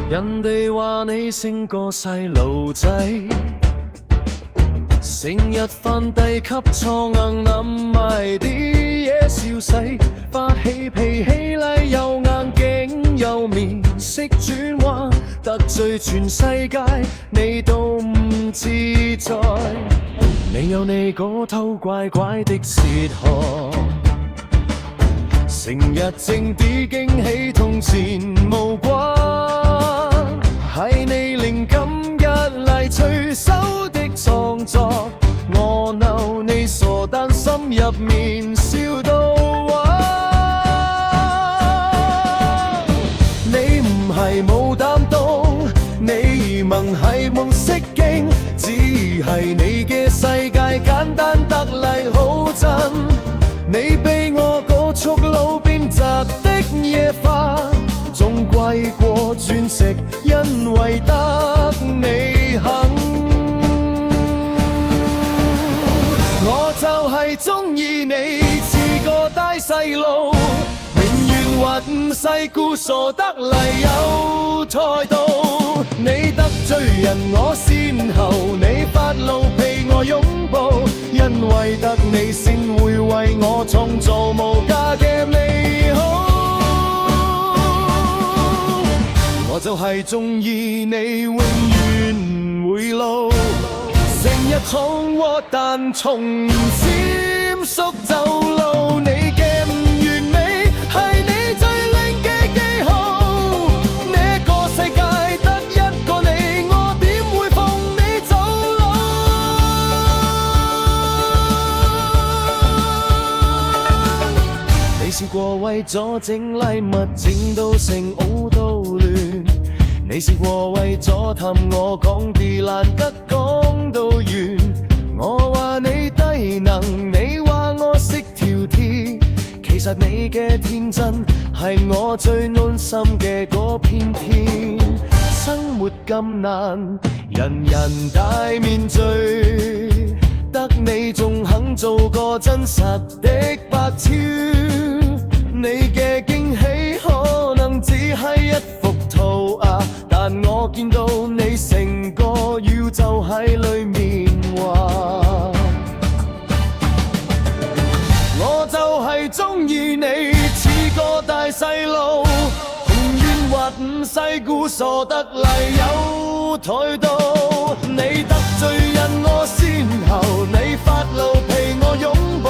人哋話你勝過細路仔，成日犯低級錯硬諗埋啲嘢笑死，發起脾氣嚟又硬頸又面識轉彎，得罪全世界你都唔自在。你有你嗰套怪怪的哲學，成日整啲驚喜同錢無關，係你靈感一嚟隨手的創作，我嬲你傻，但心入面笑到玩。你唔係冇擔當，你萌係夢識經，只係你嘅世界簡單得嚟好真。你比我嗰束路邊摘的野花仲貴過鑽石，因為得你肯。我就係鍾意你似個大細路，永遠話唔世故傻得嚟有態度。你得罪人我先後，你發怒被我擁抱，因為得你先會為我創造無價嘅美好。我就係鍾意你永遠唔會老，成日闖禍但從唔閃縮走路。你嘅唔完美係你最靚嘅記號，呢個世界得一個你，我點會放你走佬？你試過為咗整禮物整到成屋都亂，你試過為咗氹我講啲爛吉講到完，我話你低能，你話我識條鐵，其實你嘅天真係我最安心嘅嗰片天。生活咁難，人人戴面具，得你仲肯做個真實的白超。你嘅驚喜可能只係一幅塗鴉，但我見到你成個宇宙喺裏面畫。我就係鍾意你似個大細路，唔願或唔世故傻得嚟有態度。你得罪人我先後，你發怒被我擁抱，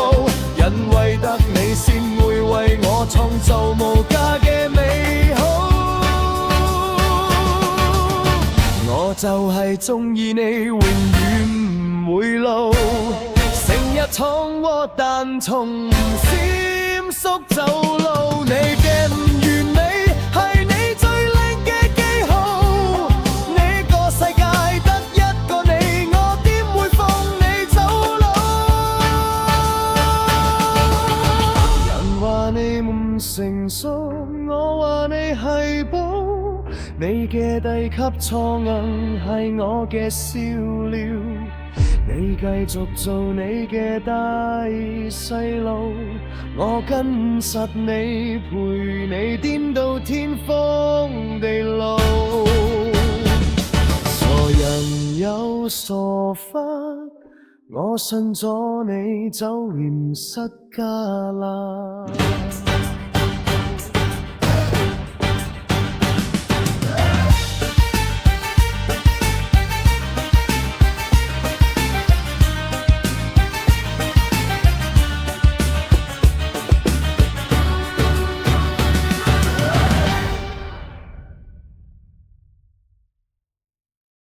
因為得你先會為我創造無價嘅美好。我就係鍾意你永遠唔會老，成日闖禍但從唔閃縮走路。你嘅唔完美係你最靚嘅記號，呢個世界得一個你，我點會放你走佬？人話你唔成熟，我話你係寶，你嘅低級錯誤係我嘅笑料，你繼續做你嘅大細路，我跟實你陪你顛到天荒地老。傻人有傻法，我信咗你走嚴失家啦。